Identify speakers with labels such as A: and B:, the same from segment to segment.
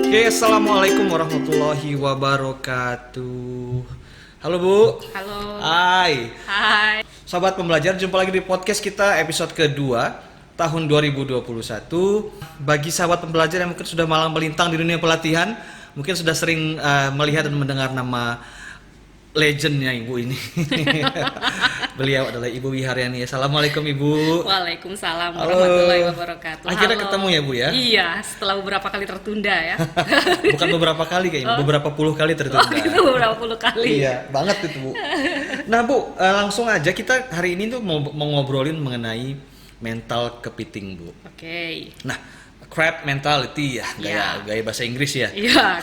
A: Oke, assalamualaikum warahmatullahi wabarakatuh. Halo Bu.
B: Halo.
A: Hai.
B: Hai.
A: Sobat pembelajar, jumpa lagi di podcast kita episode kedua tahun 2021. Bagi sahabat pembelajar yang mungkin sudah malang melintang di dunia pelatihan, mungkin sudah sering melihat dan mendengar nama legendnya Ibu ini. Beliau adalah Ibu Wiharyani. Assalamualaikum Ibu.
B: Waalaikumsalam
A: Halo.
B: warahmatullahi wabarakatuh.
A: Akhirnya
B: Halo.
A: ketemu ya Bu ya?
B: Iya, setelah beberapa kali tertunda ya.
A: Bukan beberapa kali kayaknya, beberapa puluh kali tertunda.
B: Itu beberapa puluh kali.
A: Iya, banget itu Bu. Nah Bu, langsung aja kita hari ini tuh mau ngobrolin mengenai mental kepiting Bu.
B: Oke.
A: Nah, crab mentality ya, gaya bahasa Inggris ya.
B: Iya,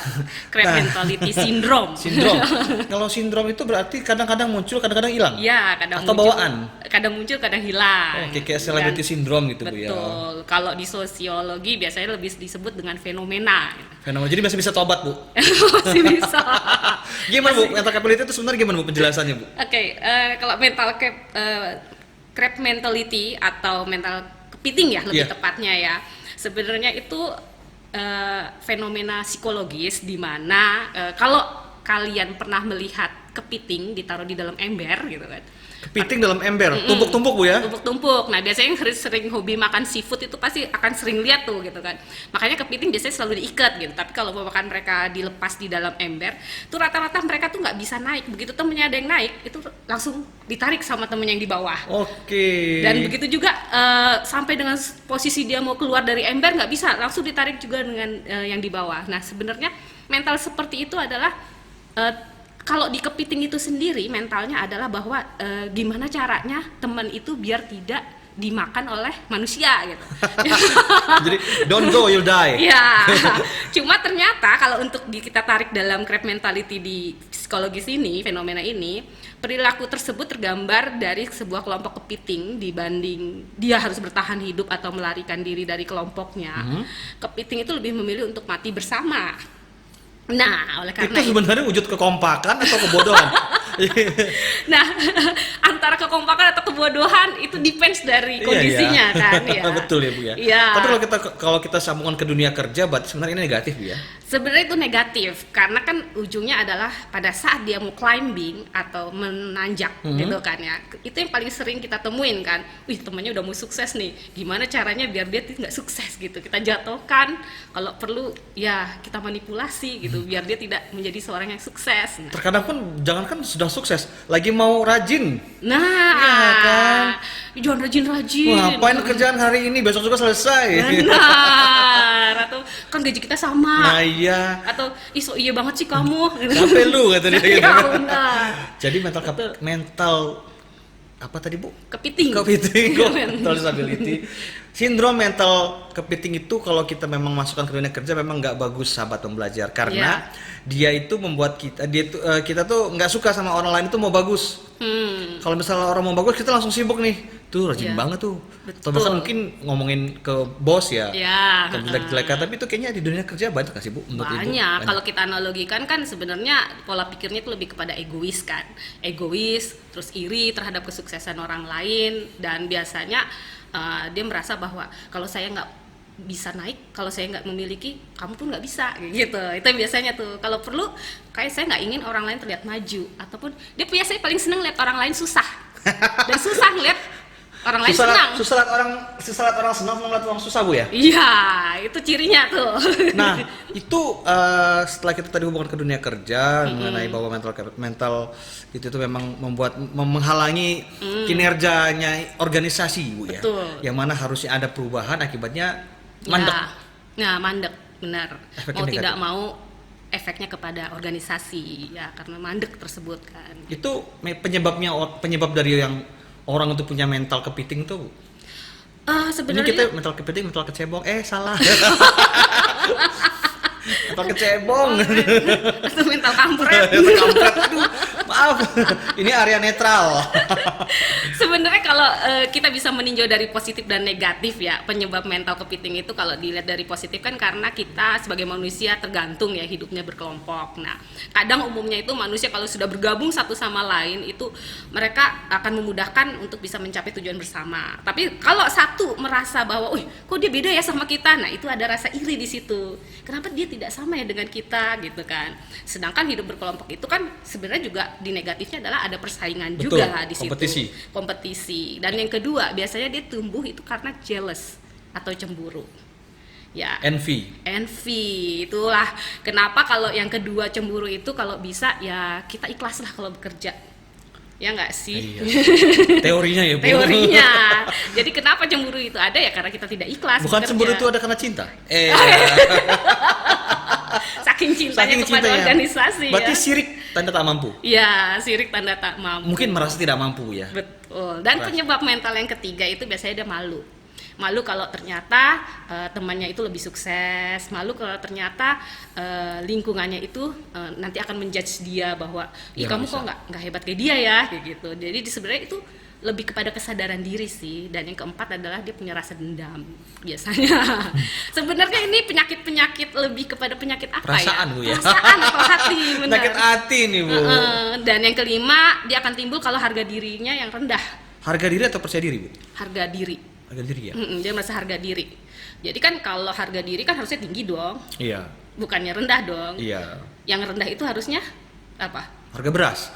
B: crab mentality syndrome.
A: Sindrom. Kalau sindrom itu berarti kadang-kadang muncul, kadang-kadang hilang.
B: Iya, kadang
A: Atau
B: muncul,
A: bawaan.
B: kadang muncul, kadang hilang.
A: Oh, kayak celebrity
B: Dan-
A: syndrome gitu Bu ya.
B: Betul. Kalau di sosiologi biasanya lebih disebut dengan fenomena.
A: Fenomena. Jadi masih bisa tobat Bu.
B: Masih bisa.
A: Gimana Bu? Mental capability itu sebenarnya gimana Bu penjelasannya Bu?
B: Oke, kalau crab mentality atau mental kepiting ya lebih
A: Iya.
B: tepatnya ya. Sebenarnya itu fenomena psikologis di mana kalau kalian pernah melihat kepiting ditaruh di dalam ember gitu kan.
A: Kepiting dalam ember, tumpuk-tumpuk Bu ya.
B: Tumpuk-tumpuk. Nah, biasanya yang sering hobi makan seafood itu pasti akan sering lihat tuh gitu kan. Makanya kepiting biasanya selalu diikat gitu. Tapi kalau bahkan mereka dilepas di dalam ember, tuh rata-rata mereka tuh nggak bisa naik. Begitu temennya ada yang naik, itu langsung ditarik sama temen yang di bawah.
A: Oke.
B: Dan begitu juga sampai dengan posisi dia mau keluar dari ember nggak bisa, langsung ditarik juga dengan yang di bawah. Nah, sebenarnya mental seperti itu adalah kalau di kepiting itu sendiri mentalnya adalah bahwa gimana caranya teman itu biar tidak dimakan oleh manusia gitu.
A: Jadi don't go, you'll die.
B: Iya. Cuma ternyata kalau untuk kita tarik dalam crab mentality di psikologis ini, fenomena ini, perilaku tersebut tergambar dari sebuah kelompok kepiting dibanding dia harus bertahan hidup atau melarikan diri dari kelompoknya. Kepiting itu lebih memilih untuk mati bersama. Nah, oleh karena
A: Itu sebenarnya wujud kekompakan atau kebodohan?
B: nah, antara kekompakan atau kebodohan itu depends dari kondisinya kan ya.
A: Betul ya Bu ya.
B: Iya.
A: Tapi kalau kita sambungkan ke dunia kerja, berarti sebenarnya ini negatif Bu ya.
B: Sebenarnya itu negatif karena kan ujungnya adalah pada saat dia mau climbing atau menanjak gitu kan ya. Itu yang paling sering kita temuin kan. Wih, temannya udah mau sukses nih. Gimana caranya biar dia nggak sukses gitu. Kita jatuhkan, kalau perlu ya kita manipulasi gitu biar dia tidak menjadi seorang yang sukses. Nah,
A: Terkadang pun jangankan sudah sukses, lagi mau rajin.
B: Nah,
A: kan?
B: jangan rajin-rajin.
A: Wah, ngapain kerjaan hari ini, besok juga selesai.
B: Benar. Atau kan gaji kita sama.
A: Nah iya.
B: Atau iso iya banget sih kamu.
A: Capek lu kata dia gitu.
B: Ya benar.
A: Jadi
B: Betul.
A: mental apa tadi Bu?
B: Kepiting.
A: Mental disability. Sindrom mental kepiting itu kalau kita memang masukkan ke dunia kerja memang nggak bagus sahabat pembelajar karena dia itu membuat kita tuh nggak suka sama orang lain itu mau bagus. Kalau misalnya orang mau bagus kita langsung sibuk nih, tuh rajin banget tuh. Atau bahkan mungkin ngomongin ke bos ya, ke jelek-jelekan. Tapi itu kayaknya di dunia kerja banyak nggak sih Bu? Menurut Ibu?
B: Banyak. Kalau kita analogikan kan sebenarnya pola pikirnya itu lebih kepada egois kan. Egois, terus iri terhadap kesuksesan orang lain dan biasanya dia merasa bahwa kalau saya nggak bisa naik, kalau saya nggak memiliki, kamu pun nggak bisa gitu. Itu biasanya tuh. Kalau perlu, kayak saya nggak ingin orang lain terlihat maju, ataupun dia biasanya paling seneng lihat orang lain susah dan susah lihat orang lain senang.
A: Susah lihat orang senang, senang lihat orang susah Bu ya.
B: Iya, itu cirinya tuh.
A: Nah, itu setelah kita tadi hubungan ke dunia kerja mengenai bahwa mental itu memang menghalangi kinerjanya organisasi Bu ya.
B: Betul.
A: Yang mana harusnya ada perubahan akibatnya mandek.
B: Nah, mandek benar.
A: Efeknya
B: Mau
A: negatif.
B: tidak mau efeknya kepada organisasi ya karena mandek tersebut kan.
A: Itu penyebab dari yang orang itu punya mental kepiting tuh. Ini
B: Sebenarnya
A: kita mental kepiting, mental kecebong. Salah. Mental kecebong.
B: atau mental kampret.
A: Kampret. Aduh, maaf. Ini area netral.
B: Sebenarnya kalau kita bisa meninjau dari positif dan negatif ya, penyebab mental kepiting itu kalau dilihat dari positif kan karena kita sebagai manusia tergantung ya hidupnya berkelompok. Nah, kadang umumnya itu manusia kalau sudah bergabung satu sama lain itu mereka akan memudahkan untuk bisa mencapai tujuan bersama. Tapi kalau satu merasa bahwa, kok dia beda ya sama kita, nah itu ada rasa iri di situ. Kenapa dia tidak sama ya dengan kita gitu kan? Sedangkan hidup berkelompok itu kan sebenarnya juga di negatifnya adalah ada persaingan juga di situ. Kompetisi. Dan yang kedua, biasanya dia tumbuh itu karena jealous atau cemburu. Ya.
A: Envy.
B: Itulah kenapa kalau yang kedua cemburu itu kalau bisa ya kita ikhlaslah kalau bekerja. Ya nggak sih?
A: Iya. Teorinya ya, Bu.
B: Teorinya. Jadi kenapa cemburu itu ada ya karena kita tidak ikhlas.
A: Bukan
B: bekerja.
A: cemburu itu ada karena cinta.
B: Saking cintanya kepada organisasi.
A: Berarti
B: ya.
A: sirik tanda tak mampu.
B: Iya, sirik tanda tak mampu.
A: Mungkin merasa tidak mampu ya.
B: Betul. Dan penyebab mental yang ketiga itu biasanya dia malu. Malu kalau ternyata temannya itu lebih sukses. Malu kalau ternyata lingkungannya itu nanti akan menjudge dia bahwa, ih kamu kok nggak hebat kayak dia ya, kayak gitu. Jadi sebenarnya itu lebih kepada kesadaran diri sih. Dan yang keempat adalah dia punya rasa dendam biasanya. Sebenarnya ini penyakit lebih kepada penyakit apa
A: perasaan,
B: ya?
A: Bu, ya?
B: Perasaan atau hati, benar.
A: Penyakit hati nih, Bu.
B: Dan yang kelima, dia akan timbul kalau harga dirinya yang rendah.
A: Harga diri atau percaya diri, Bu?
B: Harga diri.
A: Harga diri ya?
B: Dia merasa harga diri. Jadi kan kalau harga diri kan harusnya tinggi dong.
A: Iya.
B: Bukannya rendah dong.
A: Iya.
B: Yang rendah itu harusnya apa?
A: Harga beras.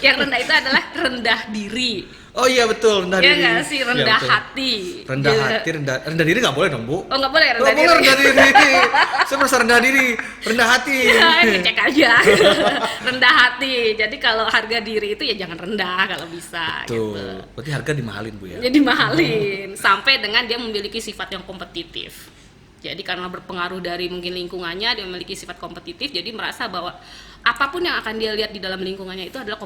B: Yang rendah itu adalah rendah diri.
A: Oh iya betul, rendah diri.
B: Iya nggak sih, rendah hati.
A: Rendah hati, rendah diri nggak boleh dong, Bu.
B: Oh nggak boleh rendah
A: diri.
B: diri.
A: Rendah diri. Saya merasa rendah diri, rendah hati.
B: Cek aja. Rendah hati. Jadi kalau harga diri itu ya jangan rendah kalau bisa.
A: Betul.
B: Gitu.
A: Berarti harga dimahalin, Bu ya.
B: Jadi mahalin sampai dengan dia memiliki sifat yang kompetitif. Jadi karena berpengaruh dari mungkin lingkungannya, dia memiliki sifat kompetitif, jadi merasa bahwa apapun yang akan dia lihat di dalam lingkungannya itu adalah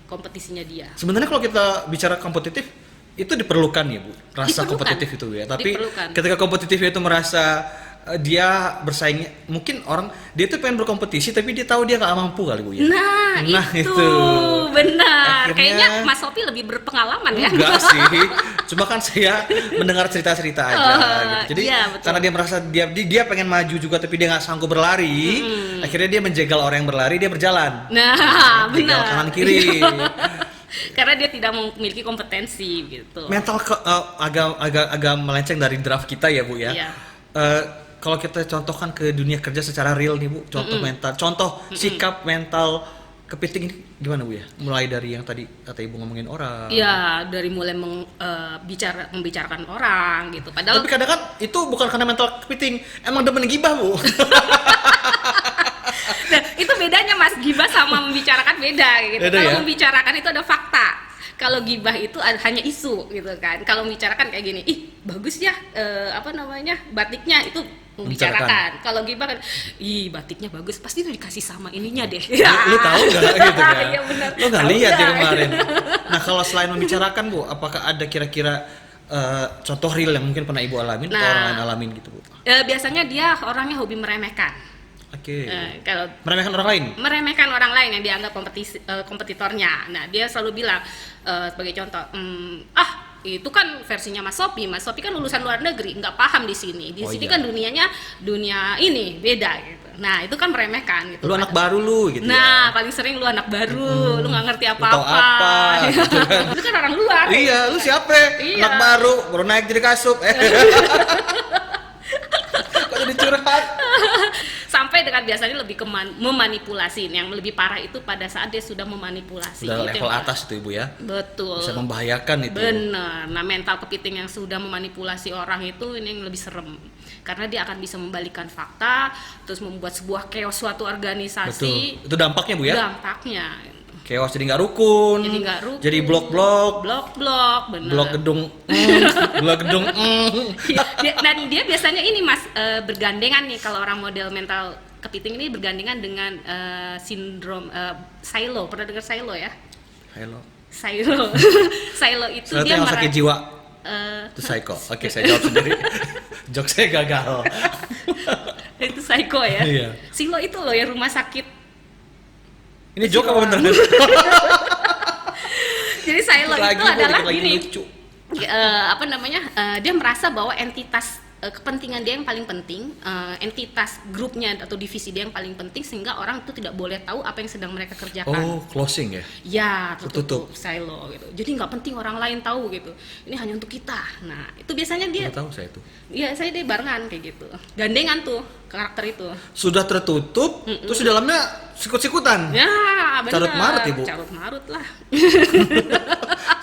B: kompetisinya dia.
A: Sebenarnya kalau kita bicara kompetitif, itu diperlukan ya, Bu. Rasa kompetitif itu ya. Tapi ketika kompetitif itu merasa dia bersaing, mungkin orang dia tuh pengen berkompetisi tapi dia tahu dia nggak mampu kali, Bu ya.
B: Nah itu benar. Kayaknya Mas Sophie lebih berpengalaman ya.
A: Enggak sih, cuma kan saya mendengar cerita-cerita aja gitu. Jadi
B: iya,
A: karena dia merasa dia pengen maju juga tapi dia nggak sanggup berlari, akhirnya dia menjegal orang yang berlari, dia berjalan.
B: Nah
A: benar. Kanan kiri.
B: Karena dia tidak memiliki kompetensi gitu.
A: Mental agak melenceng dari draft kita ya, Bu ya.
B: Iya.
A: Kalau kita contohkan ke dunia kerja secara real nih, Bu, contoh mental, contoh sikap mental kepiting ini gimana, Bu ya? Mulai dari yang tadi kata Ibu ngomongin orang.
B: Iya, dari mulai membicarakan orang gitu. Padahal
A: tapi kadang kan itu bukan karena mental kepiting, emang demen gibah, Bu.
B: Nah, itu bedanya Mas, gibah sama membicarakan beda gitu. Kalau membicarakan itu ada fakta. Kalau gibah itu hanya isu gitu kan. Kalau membicarakan kayak gini, ih bagus ya batiknya, itu membicarakan. Kalau gibah kan, ih batiknya bagus, pasti itu dikasih sama ininya deh.
A: Lu tahu nggak gitu kan?
B: Iya benar.
A: Lu nggak lihat ya kemarin. Nah kalau selain membicarakan, Bu, apakah ada kira-kira contoh real yang mungkin pernah Ibu alamin atau orang lain alamin gitu, Bu?
B: Biasanya dia orangnya hobi meremehkan.
A: Oke.
B: Kalau
A: meremehkan orang lain?
B: Meremehkan orang lain yang dianggap kompetitornya. Nah, dia selalu bilang sebagai contoh, itu kan versinya Mas Sophie kan lulusan luar negeri, nggak paham di sini. Di sini kan dunianya dunia ini beda gitu. Nah, itu kan meremehkan gitu.
A: Lu anak baru lu gitu.
B: Nah, paling sering lu anak baru, lu nggak ngerti apa-apa.
A: Lu tahu apa gitu kan.
B: Lu kan orang luar.
A: Iya, lu siapa?
B: Iya.
A: Anak baru naik jadi kasup. Kok jadi curhat?
B: Sampai dengan biasanya lebih ke memanipulasi. Yang lebih parah itu pada saat dia sudah memanipulasi.
A: Udah
B: itu
A: level atas itu, Ibu ya.
B: Betul.
A: Bisa membahayakan itu.
B: Benar. Nah, mental kepiting yang sudah memanipulasi orang itu ini yang lebih serem. Karena dia akan bisa membalikan fakta, terus membuat sebuah chaos suatu organisasi.
A: Betul. Itu dampaknya, Bu ya?
B: Dampaknya.
A: Chaos jadi nggak rukun. Jadi blok-blok.
B: Benar.
A: Blok gedung. Blok gedung.
B: Dan dia biasanya ini Mas bergandengan nih, kalau orang model mental kepiting ini bergandengan dengan sindrom silo. Pernah dengar silo ya? Silo. Silo itu dia
A: yang sakit jiwa. Itu psycho. Oke, saya jawab sendiri. Jok saya gagal.
B: Itu psycho ya.
A: Iya.
B: Silo itu loh ya, rumah sakit.
A: Ini joke apa beneran?
B: Jadi Silo
A: Dikit
B: itu
A: lagi, Bu,
B: adalah
A: dikit lagi
B: gini,
A: lucu.
B: dia merasa bahwa entitas kepentingan dia yang paling penting, entitas grupnya atau divisi dia yang paling penting, sehingga orang itu tidak boleh tahu apa yang sedang mereka kerjakan.
A: Oh, closing ya?
B: Ya, tertutup
A: Tertutup.
B: silo gitu. Jadi nggak penting orang lain tahu gitu. Ini hanya untuk kita. Nah, itu biasanya dia.
A: Nggak tahu saya itu.
B: Iya, saya dia barengan kayak gitu. Gandengan tuh karakter itu.
A: Sudah tertutup, terus di dalamnya sikut-sikutan.
B: Ya, benar.
A: Carut marut, Ibu.
B: Carut marut lah.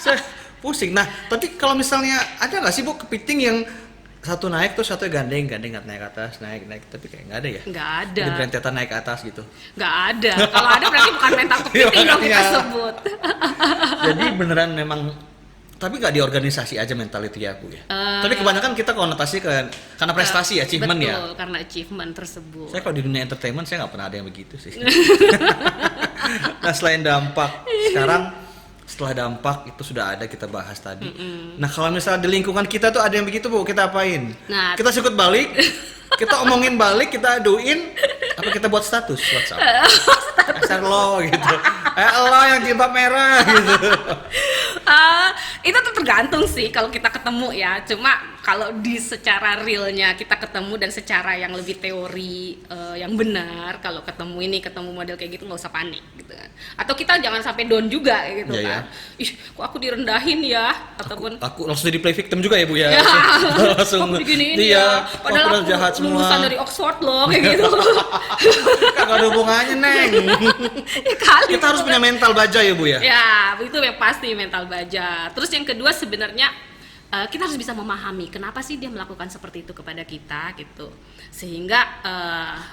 A: Saya pusing. Nah, tapi kalau misalnya ada nggak sih Bu kepiting yang satu naik terus satu gandeng naik ke atas, naik, tapi kayak nggak ada ya?
B: Nggak ada.
A: Jadi berentetan naik ke atas gitu.
B: Nggak ada. Kalau ada berarti bukan mental kepiting dong kita
A: Makanya.
B: sebut.
A: Jadi beneran memang, tapi nggak di organisasi aja mentality ya Bu ya. Tapi kebanyakan kita konotasi karena prestasi, achievement ya.
B: Betul, karena achievement tersebut.
A: Saya kalau di dunia entertainment saya nggak pernah ada yang begitu sih. Nah, selain dampak, sekarang setelah dampak itu sudah ada kita bahas tadi. Nah, kalau misalnya di lingkungan kita tuh ada yang begitu Bu, kita apain?
B: Nah,
A: Kita sikut balik, kita omongin balik, kita aduin, apa kita buat status WhatsApp? Asal lo gitu. Lo yang jilbab merah gitu.
B: Itu tuh tergantung sih kalau kita ketemu ya. Cuma kalau di secara realnya kita ketemu dan secara yang lebih teori yang benar, kalau ketemu model kayak gitu nggak usah panik gitu kan. Atau kita jangan sampai down juga gitu
A: Iya,
B: kan. Ih, kok aku direndahin ya, ataupun
A: Aku langsung jadi play victim juga ya Bu ya.
B: ya,
A: Langsung
B: kok begini
A: dia,
B: ya. Padahal aku
A: jahat semua.
B: lulusan dari Oxford loh kayak gitu.
A: Kagak ada hubungannya, Neng.
B: Ya kali
A: Kita harus punya mental baja ya Bu ya.
B: Ya, itu yang pasti mental baja. Terus yang kedua sebenarnya kita harus bisa memahami kenapa sih dia melakukan seperti itu kepada kita gitu. Sehingga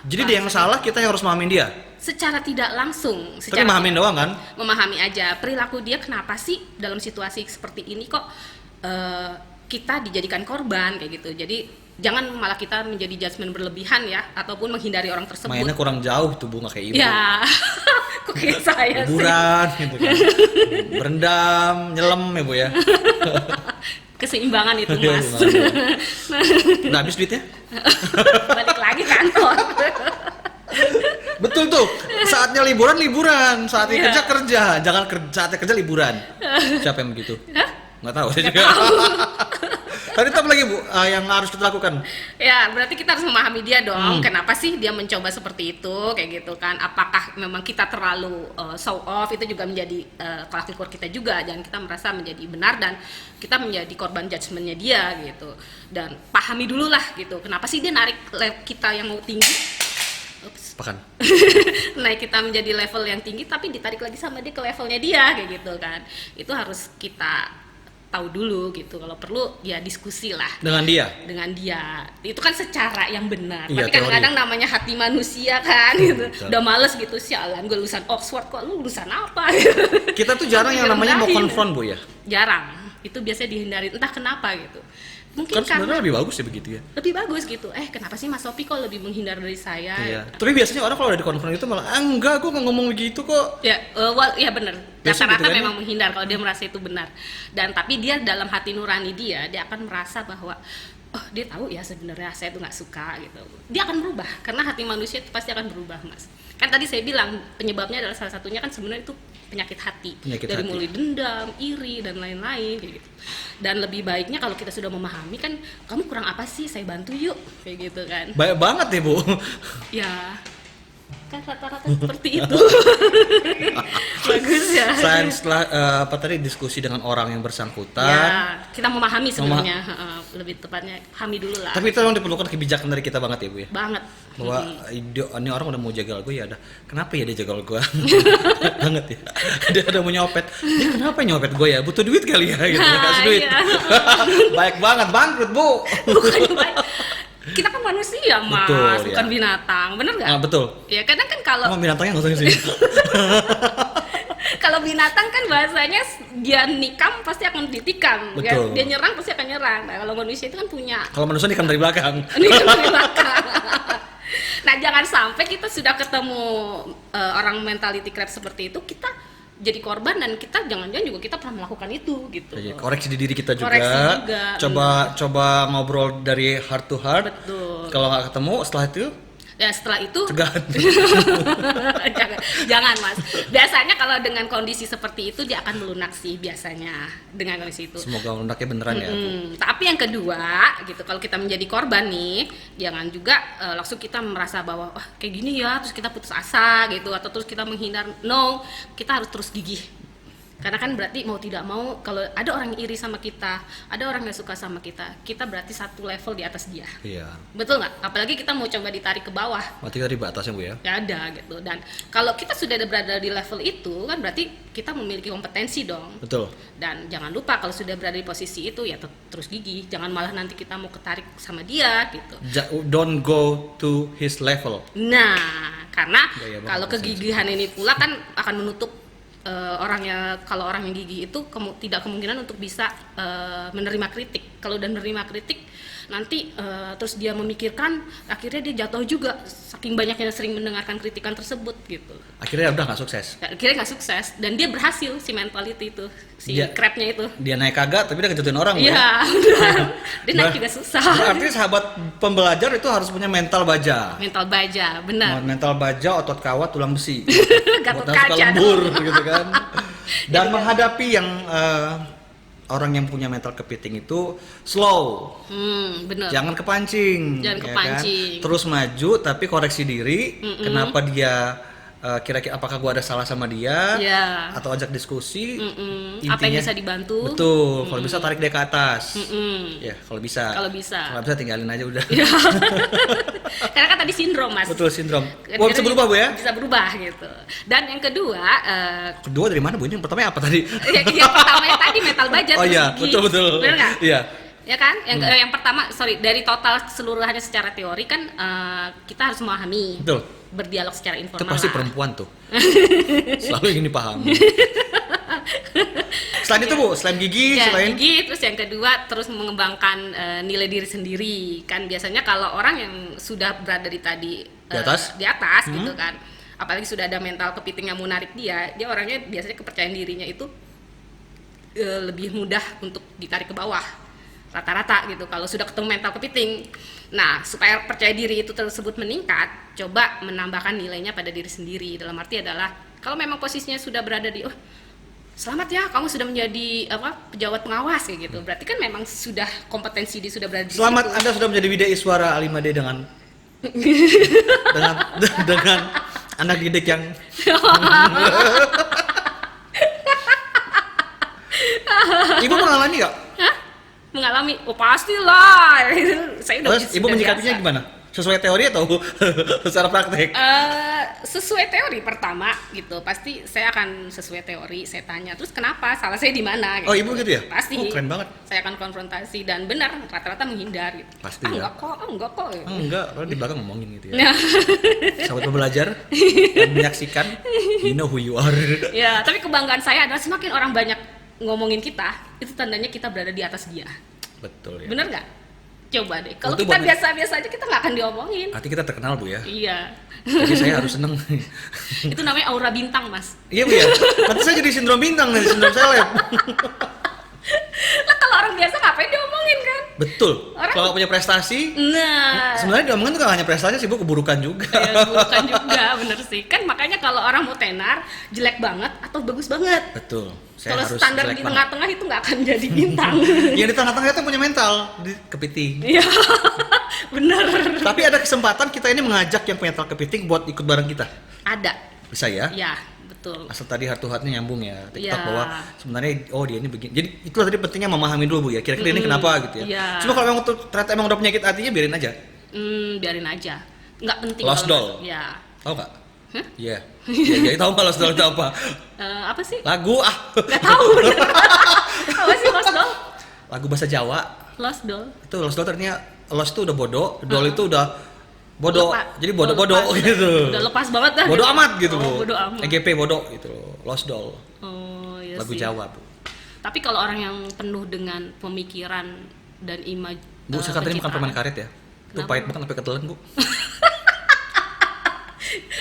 A: Jadi dia yang salah, kita yang harus memahamin dia.
B: secara tidak langsung,
A: Tapi
B: secara
A: memahamin doang kan?
B: memahami aja perilaku dia kenapa sih dalam situasi seperti ini kok kita dijadikan korban kayak gitu. Jadi jangan malah kita menjadi judgement berlebihan ya, ataupun menghindari orang tersebut.
A: Mainnya kurang jauh tuh Bu, nggak kayak Ibu.
B: Ya, kok kayak saya sih.
A: Liburan gitu kan. Berendam, nyelam ya Bu ya.
B: Keseimbangan itu
A: Iya,
B: mas.
A: Udah habis duitnya?
B: Balik lagi kantor.
A: Betul tuh. Saatnya liburan, saatnya
B: Iya.
A: kerja. Jangan saatnya kerja liburan. Siapa yang begitu? Nggak tahu saya juga. Tadi apa lagi Bu yang harus kita lakukan?
B: Ya, berarti kita harus memahami dia dong. Kenapa sih dia mencoba seperti itu, kayak gitu kan? Apakah memang kita terlalu show off? Itu juga menjadi tolak ukur kita juga. Jangan kita merasa menjadi benar dan kita menjadi korban judgementnya dia gitu. Dan pahami dulu lah gitu. Kenapa sih dia narik kita yang mau tinggi? Ups.
A: Pakan.
B: Naik kita menjadi level yang tinggi, tapi ditarik lagi sama dia ke levelnya dia, kayak gitu kan? Itu harus kita tahu dulu gitu. Kalau perlu ya diskusi lah
A: Dengan dia.
B: itu kan secara yang benar.
A: Iya,
B: Tapi kadang-kadang namanya hati manusia kan gitu.
A: Betul.
B: Udah males gitu, sialan gue lulusan Oxford kok lu lulusan apa.
A: Kita tuh jarang yang namanya mau
B: Direndahin.
A: konfront Bu ya.
B: Jarang. Itu biasanya dihindari, entah kenapa gitu. Mungkin
A: Kan
B: karena
A: sebenarnya lebih bagus ya begitu ya.
B: lebih bagus gitu. Kenapa sih Mas Sopi kok lebih menghindar dari saya?
A: Iya. Tapi biasanya orang kalau udah di konfront itu malah enggak, gue nggak ngomong begitu kok.
B: Ya, ya benar.
A: Biasa
B: Rata-rata
A: gitu kan
B: memang menghindar kalau dia merasa itu benar. Dan tapi dia dalam hati nurani dia akan merasa bahwa oh dia tahu ya sebenarnya saya tuh nggak suka gitu. Dia akan berubah karena hati manusia itu pasti akan berubah, Mas. Kan tadi saya bilang penyebabnya adalah salah satunya kan sebenarnya itu penyakit hati.
A: Penyakit
B: Dari
A: hati.
B: mulai dendam, iri dan lain-lain kayak gitu. Dan lebih baiknya kalau kita sudah memahami kan kamu kurang apa sih? Saya bantu yuk kayak gitu kan.
A: Banyak banget ya Bu.
B: Ya kan rata-rata seperti itu. Bagus ya.
A: Selain setelah apa tadi diskusi dengan orang yang bersangkutan.
B: Ya, kita memahami sebenarnya. Lebih tepatnya pahami dulu lah.
A: Tapi itu memang diperlukan kebijakan dari kita banget ya Bu ya.
B: Banget.
A: Bahwa ini orang udah mau jagal gue ya ada. Kenapa ya dia jagal gue? Banget ya. Dia ada mau nyopet. Dia kenapa nyopet gue ya? Butuh duit kali ya gitu. Kasih duit.
B: Iya.
A: Baik banget, bangkrut Bu.
B: Bukan baik. Kita kan manusia, Mas,
A: Betul,
B: bukan
A: ya.
B: binatang. Bener nggak?
A: Nah, betul.
B: Ya, kadang kan kalau
A: Emang binatangnya nggak usah di sini.
B: kalau binatang kan bahasanya dia nikam pasti akan ditikam.
A: Betul.
B: Dia nyerang pasti akan nyerang. Nah, kalau manusia itu kan punya
A: Kalau manusia nikam dari belakang.
B: nikam dari belakang. Nah, jangan sampai kita sudah ketemu orang mentality crab seperti itu, kita jadi korban dan kita jangan-jangan juga kita pernah melakukan itu gitu.
A: Jadi, koreksi di diri kita juga.
B: Koreksi juga,
A: Coba ngobrol dari heart to heart.
B: Betul.
A: Kalau nggak ketemu, setelah itu
B: Ya setelah itu
A: Cegahan.
B: jangan Mas. Biasanya kalau dengan kondisi seperti itu dia akan melunak sih biasanya dengan kondisi itu.
A: Semoga lunaknya beneran ya, Bu.
B: Tapi yang kedua gitu, kalau kita menjadi korban nih, jangan juga langsung kita merasa bahwa wah kayak gini ya, terus kita putus asa gitu, atau terus kita menghindar. No, kita harus terus gigih. Karena kan berarti mau tidak mau kalau ada orang yang iri sama kita, ada orang yang suka sama kita berarti satu level di atas dia.
A: Iya.
B: Betul nggak? Apalagi kita mau coba ditarik ke bawah.
A: Berarti dari batasnya, Bu ya.
B: Ya ada gitu. Dan kalau kita sudah berada di level itu kan berarti kita memiliki kompetensi dong.
A: Betul.
B: Dan jangan lupa kalau sudah berada di posisi itu ya terus gigih, jangan malah nanti kita mau ketarik sama dia gitu.
A: Don't go to his level.
B: Nah, karena
A: Gaya banget
B: kalau kegigihan ini pula kan akan menutup kalau orang yang gigih itu tidak kemungkinan untuk bisa menerima kritik. Kalau udah menerima kritik nanti terus dia memikirkan, akhirnya dia jatuh juga saking banyaknya sering mendengarkan kritikan tersebut gitu.
A: Akhirnya udah nggak sukses.
B: Akhirnya nggak sukses dan dia berhasil si mentality itu, si crabnya itu.
A: Dia naik kagak tapi dia ngejatuhin orang.
B: Iya, dia naik juga susah.
A: Berarti sahabat pembelajar itu harus punya mental baja.
B: Mental baja, benar.
A: Mental baja, otot kawat, tulang besi.
B: Gatot
A: Otot suka
B: kaca
A: lembur
B: dong.
A: gitu kan. Dan menghadapi yang orang yang punya mental kepiting itu slow.
B: Benar.
A: Jangan kepancing.
B: Jangan
A: ya
B: kepancing.
A: Kan? Terus maju tapi koreksi diri. Kenapa dia kira-kira apakah gua ada salah sama dia?
B: Ya.
A: Atau ajak diskusi.
B: Apa yang bisa dibantu?
A: Betul. Kalau bisa tarik dia ke atas. Ya, kalau bisa.
B: Kalau bisa.
A: Kalau bisa tinggalin aja udah.
B: Karena kan tadi sindrom Mas.
A: Betul, sindrom. Wah, bisa berubah, Bu ya?
B: Bisa berubah gitu. Dan yang kedua,
A: Kedua dari mana, Bu? Ini yang pertama apa tadi?
B: yang pertama yang tadi mental baja
A: Oh
B: terus
A: iya,
B: gigi.
A: betul.
B: Benar nggak?
A: Iya.
B: Ya kan? Yang pertama, dari total keseluruhannya secara teori kan kita harus memahami.
A: Betul.
B: Berdialog secara informal.
A: Itu pasti
B: lah.
A: perempuan tuh. Selalu ingin dipahami. Selain itu, Bu, selain gigi,
B: Ya,
A: selain
B: gigi, terus yang kedua terus mengembangkan nilai diri sendiri. Kan biasanya kalau orang yang sudah berada di
A: atas?
B: di atas gitu kan. Apalagi sudah ada mental kepiting yang menarik dia orangnya biasanya kepercayaan dirinya itu lebih mudah untuk ditarik ke bawah. Rata-rata gitu kalau sudah ketemu mental kepiting. Nah, supaya percaya diri itu tersebut meningkat, coba menambahkan nilainya pada diri sendiri. Dalam arti adalah kalau memang posisinya sudah berada di selamat ya, kamu sudah menjadi pejabat pengawas kayak gitu. Berarti kan memang sudah kompetensi dia sudah berada di
A: selamat
B: situ.
A: Anda sudah menjadi Widya Iswara A5D dengan dengan anak didik yang Ibu mengalami nggak?
B: Hah? Mengalami? Oh pastilah. Saya udah
A: Terus Ibu menyikapinya
B: biasa.
A: gimana? Sesuai teori atau secara praktek?
B: Sesuai teori pertama gitu, pasti saya akan sesuai teori, saya tanya terus kenapa, salah saya di mana gitu.
A: Oh, Ibu gitu ya?
B: Pasti.
A: Oh, keren banget.
B: Saya akan konfrontasi dan benar rata-rata menghindar gitu.
A: Pasti ya?
B: enggak kok gitu.
A: Enggak, kalau di belakang ngomongin gitu ya.
B: Nah,
A: Sahabat pembelajar yang menyaksikan, you know who you are.
B: ya, tapi kebanggaan saya adalah semakin orang banyak ngomongin kita, itu tandanya kita berada di atas dia.
A: Betul ya.
B: Bener nggak? Coba deh. Kalau
A: Itu
B: kita
A: buat-
B: biasa-biasa aja kita nggak akan diomongin.
A: Artinya kita terkenal, Bu ya.
B: Iya.
A: Jadi saya harus seneng.
B: Itu namanya aura bintang, Mas.
A: Iya, Bu ya. Nanti saya jadi sindrom bintang nih, sindrom seleb.
B: Lah kalau orang biasa ngapain diomongin kan?
A: Betul.
B: Orang-
A: Kalau punya prestasi,
B: Nah,
A: sebenarnya diomongin tuh gak hanya prestasi sih, Bu, keburukan juga.
B: ya bukan juga, bener sih. Kan makanya kalau orang mau tenar, jelek banget atau bagus banget.
A: Betul. Saya
B: Kalau
A: harus
B: standar
A: jelek
B: di
A: banget.
B: tengah-tengah itu nggak akan jadi bintang.
A: Yang di tengah-tengah itu punya mental, di kepiting.
B: Iya, bener.
A: Tapi ada kesempatan kita ini mengajak yang punya mental kepiting buat ikut bareng kita.
B: Ada,
A: Bisa ya?
B: ya betul.
A: Asal tadi heart to heart-nya nyambung ya. TikTok
B: Iya.
A: bahwa sebenarnya dia ini begini. Jadi itulah tadi pentingnya memahami dulu, Bu ya. Kira-kira ini kenapa gitu ya.
B: Iya.
A: Cuma kalau memang ternyata emang udah penyakit hatinya biarin aja.
B: Biarin aja. Nggak penting.
A: Lost
B: kalau-
A: doll.
B: Ya.
A: Tahu nggak?
B: Hah?
A: Iya. Iya, tahu nggak Lost Doll itu apa?
B: Apa sih?
A: Lagu
B: Nggak tahu. bener. Apa sih lost doll?
A: lagu bahasa Jawa.
B: Lost doll.
A: Itu Lost Doll ternyata Lost itu udah bodoh, doll itu udah bodoh.
B: Lepas.
A: Jadi bodoh-bodoh
B: Lepas,
A: gitu.
B: Udah lepas banget dah.
A: Bodoh amat gitu,
B: Oh,
A: Bu.
B: bodoh amat.
A: EGP bodoh gitu loh. Lost Doll.
B: Oh, iya
A: Lagu
B: sih.
A: Jawa, Bu.
B: Tapi kalau orang yang penuh dengan pemikiran dan imaj
A: Bu, sekarang tadi makan permen karet ya. Itu
B: Kenapa?
A: pahit banget sampai ketelan, Bu.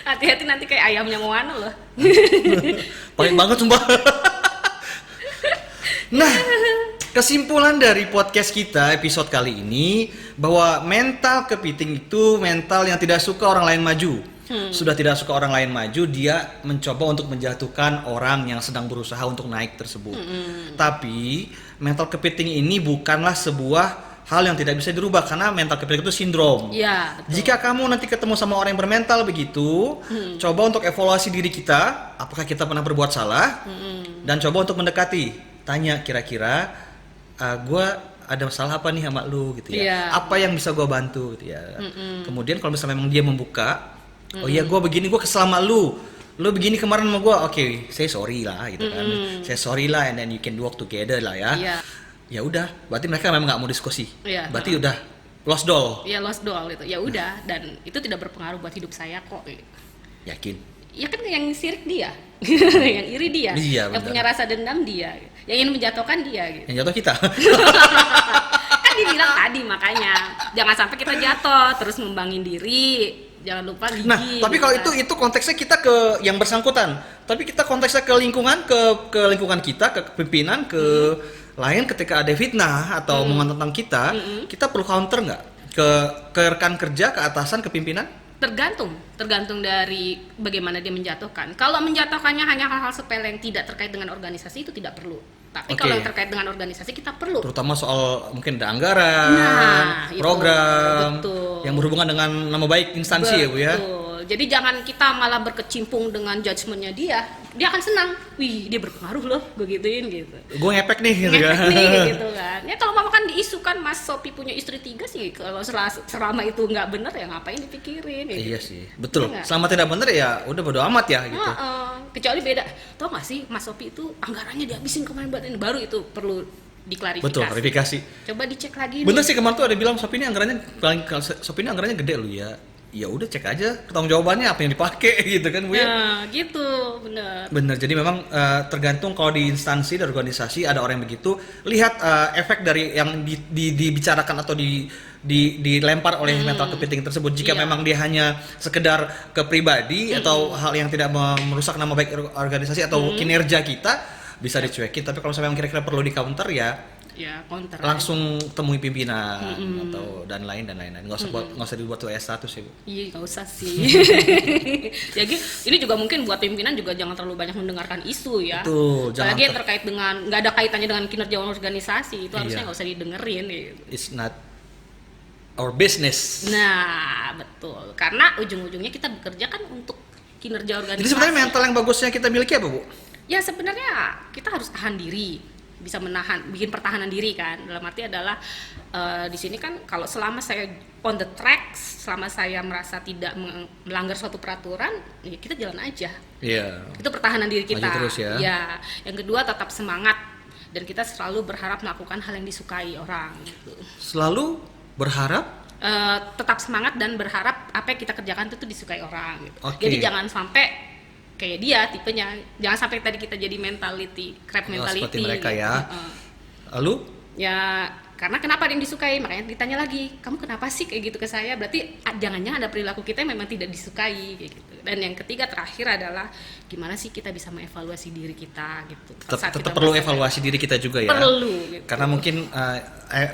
B: hati-hati nanti kayak ayamnya Moana loh.
A: Pahit banget sumpah. Nah, Kesimpulan dari podcast kita episode kali ini bahwa mental kepiting itu mental yang tidak suka orang lain maju. Sudah tidak suka orang lain maju, dia mencoba untuk menjatuhkan orang yang sedang berusaha untuk naik tersebut. Tapi mental kepiting ini bukanlah sebuah hal yang tidak bisa dirubah karena mental kepiting itu sindrom.
B: Iya, betul.
A: Jika kamu nanti ketemu sama orang yang bermental begitu, coba untuk evaluasi diri kita, apakah kita pernah berbuat salah, dan coba untuk mendekati, tanya kira-kira, gue ada masalah apa nih sama lu gitu ya,
B: Iya.
A: apa yang bisa gue bantu gitu ya. Kemudian kalau misalnya memang dia membuka, oh iya gue begini, gue kesel sama lu begini kemarin sama gue, oke, saya sorry lah gitu kan, saya sorry lah, and then you can work together lah ya.
B: Iya.
A: Ya udah, berarti mereka memang nggak mau diskusi.
B: Iya,
A: Berarti udah lost doll.
B: Iya, lost doll itu. Ya udah, dan itu tidak berpengaruh buat hidup saya kok.
A: Yakin?
B: Ya kan yang sirik dia, yang iri dia,
A: Iya,
B: yang
A: benar.
B: punya rasa dendam dia, yang ingin menjatuhkan dia gitu.
A: Yang jatuh kita.
B: Kan dibilang tadi, makanya jangan sampai kita jatuh terus ngembangin diri, jangan lupa gigi.
A: Nah, tapi kalau
B: gitu kan.
A: itu konteksnya kita ke yang bersangkutan. Tapi kita konteksnya ke lingkungan, ke lingkungan kita, ke pimpinan, ke lain ketika ada fitnah atau omongan tentang kita perlu counter nggak ke rekan kerja, ke atasan, ke pimpinan?
B: Tergantung dari bagaimana dia menjatuhkan. Kalau menjatuhkannya hanya hal-hal sepele yang tidak terkait dengan organisasi itu tidak perlu. Tapi
A: Oke.
B: kalau yang terkait dengan organisasi kita perlu.
A: Terutama soal mungkin ada anggaran,
B: Nah, itu,
A: program
B: betul.
A: yang berhubungan dengan nama baik instansi ya Bu ya.
B: Betul. Jadi jangan kita malah berkecimpung dengan judgementnya dia. Dia akan senang. Wih, dia berpengaruh loh, gue gituin gitu.
A: Gue ngepek nih gitu kan.
B: Ngefek nih gitu kan. Ya kalau mau kan diisukan Mas Sopi punya istri 3 sih. Kalau selama itu nggak bener ya ngapain dipikirin gitu.
A: Iya sih, betul.
B: Iya nggak?
A: Selama tidak benar ya udah bodo amat ya gitu.
B: Kecuali beda. Tau gak sih Mas Sopi itu anggarannya dihabisin kemarin buat ini, baru itu perlu diklarifikasi.
A: Betul, verifikasi.
B: Coba dicek lagi.
A: Bener sih, kemarin tuh ada bilang Shopee ini anggarannya gede loh ya. Ya udah cek aja pertanggung jawabannya apa yang dipakai gitu kan Bu ya.
B: Nah, gitu, bener.
A: Bener, jadi memang tergantung kalau di instansi dan organisasi ada orang yang begitu, lihat efek dari yang dibicarakan atau dilempar oleh mental kepiting tersebut. Jika
B: Iya.
A: memang dia hanya sekedar ke pribadi atau hal yang tidak merusak nama baik organisasi atau kinerja kita, bisa dicuekin. Tapi kalau memang kira-kira perlu di counter
B: Ya, counter.
A: langsung temui pimpinan atau dan lain-lain. Nggak usah dibuat WS status ya Bu.
B: Iya, nggak usah sih. Jadi ini juga mungkin buat pimpinan juga jangan terlalu banyak mendengarkan isu ya.
A: Betul, jangan
B: Apalagi yang terkait dengan nggak ada kaitannya dengan kinerja organisasi itu harusnya
A: Iya.
B: nggak usah didengerin gitu.
A: It's not our business.
B: Nah, betul. Karena ujung-ujungnya kita bekerja kan untuk kinerja organisasi.
A: Jadi sebenarnya mental yang bagusnya kita miliki apa Bu?
B: Ya sebenarnya kita harus tahan diri, bisa bikin pertahanan diri kan. Dalam arti adalah di sini kan kalau selama saya on the track, selama saya merasa tidak melanggar suatu peraturan, ya kita jalan aja.
A: Iya.
B: Itu pertahanan diri kita.
A: Maju terus ya.
B: Ya. Yang kedua tetap semangat dan kita selalu berharap melakukan hal yang disukai orang. Gitu.
A: Selalu berharap.
B: Tetap semangat dan berharap apa yang kita kerjakan itu disukai orang. Gitu.
A: Oke.
B: Jadi jangan sampai kayak dia tipenya, jangan sampai tadi kita jadi crab mentality.
A: Seperti mereka
B: gitu.
A: ya. Lalu?
B: Ya karena kenapa ada yang disukai, makanya ditanya lagi, kamu kenapa sih kayak gitu ke saya? Berarti jangan-jangan ada perilaku kita yang memang tidak disukai kayak gitu. Dan yang ketiga terakhir adalah gimana sih kita bisa mengevaluasi diri kita gitu. Saat
A: Tetap
B: kita
A: perlu
B: merasa
A: evaluasi diri kita juga ya.
B: Perlu gitu.
A: Karena mungkin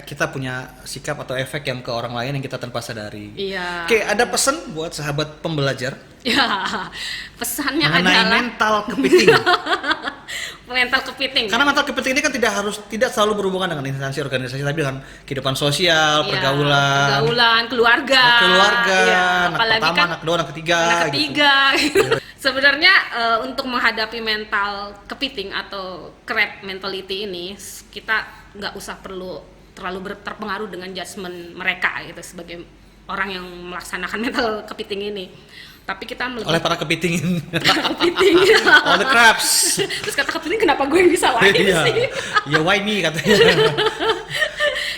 A: kita punya sikap atau efek yang ke orang lain yang kita tanpa sadari.
B: Iya.
A: Oke, ada pesan buat sahabat pembelajar
B: Ya, pesannya
A: mengenai
B: adalah
A: mental kepiting.
B: mental kepiting.
A: Karena mental kepiting ini kan tidak selalu berhubungan dengan instansi organisasi, tapi dengan kehidupan sosial,
B: Iya,
A: pergaulan,
B: keluarga,
A: iya, anak
B: apalagi
A: pertama,
B: kan
A: anak kedua, anak ketiga.
B: anak
A: gitu.
B: ketiga. Sebenarnya untuk menghadapi mental kepiting atau crab mentality ini, kita nggak usah perlu terlalu terpengaruh dengan judgement mereka gitu sebagai orang yang melaksanakan mental kepiting ini. Tapi kita
A: Oleh para kepiting.
B: kepiting.
A: All the crabs.
B: Terus kata kepiting, kenapa gue yang bisa lain
A: Iya.
B: sih?
A: Ya why me katanya.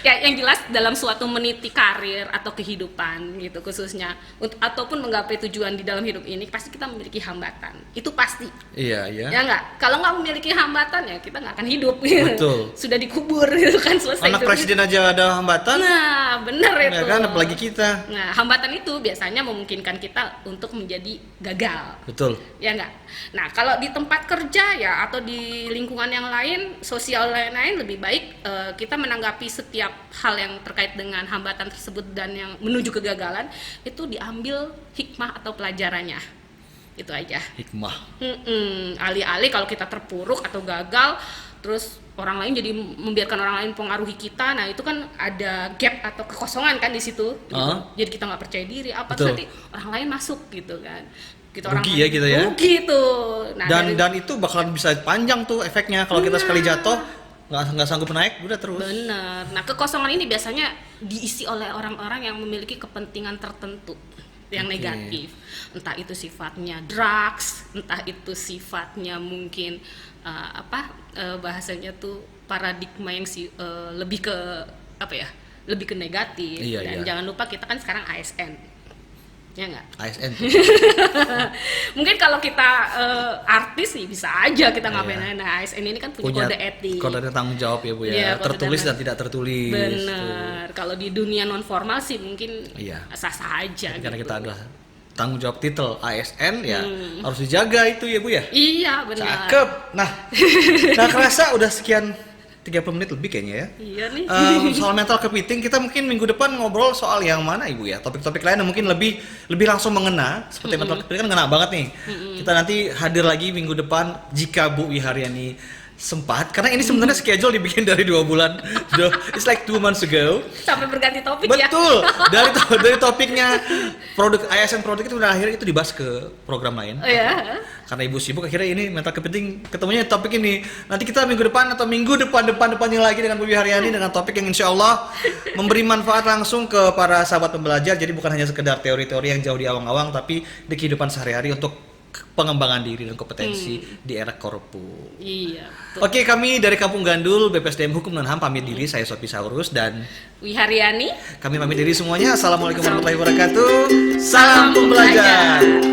B: Ya, yang jelas dalam suatu meniti karir atau kehidupan gitu khususnya ataupun menggapai tujuan di dalam hidup ini pasti kita memiliki hambatan. Itu pasti.
A: Iya, iya.
B: Ya nggak? Kalau nggak memiliki hambatan ya kita nggak akan hidup. Gitu.
A: Betul.
B: Sudah dikubur gitu kan selesai.
A: Anak presiden aja ada hambatan.
B: Nah, bener
A: Ya
B: itu.
A: kan, apalagi kita.
B: Nah, hambatan itu biasanya memungkinkan kita untuk menjadi gagal.
A: Betul.
B: Ya enggak. Nah, kalau di tempat kerja ya atau di lingkungan yang lain, sosial lain-lain lebih baik kita menanggapi setiap hal yang terkait dengan hambatan tersebut dan yang menuju kegagalan itu diambil hikmah atau pelajarannya. Itu aja.
A: Hikmah.
B: Alih-alih kalau kita terpuruk atau gagal, terus orang lain jadi membiarkan orang lain mempengaruhi kita, nah itu kan ada gap atau kekosongan kan di situ. Gitu. Jadi kita nggak percaya diri, apa terus nanti orang lain masuk gitu kan. Kita
A: Rugi ya kita ya.
B: Rugi tuh. Nah,
A: Dan itu bakalan bisa panjang tuh efeknya kalau kita sekali jatuh nggak sanggup naik udah terus.
B: Bener. Nah, kekosongan ini biasanya diisi oleh orang-orang yang memiliki kepentingan tertentu yang negatif. Entah itu sifatnya drugs, entah itu sifatnya mungkin bahasanya tuh paradigma yang lebih ke lebih ke negatif. Dan jangan lupa kita kan sekarang ASN. Ya nggak?
A: ASN.
B: Mungkin kalau kita artis sih bisa aja kita ngapain. Nah, ASN ini kan punya kode etik.
A: Kode tanggung jawab ya Bu ya. Tertulis dan tidak tertulis.
B: Benar. Kalau di dunia non formal sih mungkin sah-sah aja.
A: Karena kita ada tanggung jawab titel ASN ya harus dijaga itu ya Bu ya.
B: Iya benar.
A: Cakep. Nah kerasa udah sekian 30 menit lebih kayaknya ya.
B: Iya nih.
A: Soal mental kepiting kita mungkin minggu depan ngobrol soal yang mana Ibu ya. Topik-topik lain yang mungkin lebih langsung mengena. Seperti mental kepiting kan ngena banget nih. Kita nanti hadir lagi minggu depan jika Bu Wiharyani sempat, karena ini sebenarnya schedule dibikin dari 2 bulan. It's like 2 months ago.
B: Sampai berganti topik ya.
A: Betul. Dari topiknya produk ASN produk itu udah akhirnya itu dibahas ke program lain.
B: Oh ya.
A: Karena Ibu sibuk akhirnya ini mental kepiting ketemunya topik ini. Nanti kita minggu depan atau minggu depannya lagi dengan Bu Wiharyani dengan topik yang insya Allah memberi manfaat langsung ke para sahabat pembelajar. Jadi bukan hanya sekedar teori-teori yang jauh di awang-awang, tapi di kehidupan sehari-hari untuk pengembangan diri dan kompetensi di era korpu.
B: Iya. Betul.
A: Oke, kami dari Kampung Gandul BPSDM Hukum dan HAM pamit diri. Saya Sophie Saurus dan
B: Wiharyani.
A: Kami pamit diri semuanya. Assalamualaikum warahmatullahi wabarakatuh. Salam pembelajar.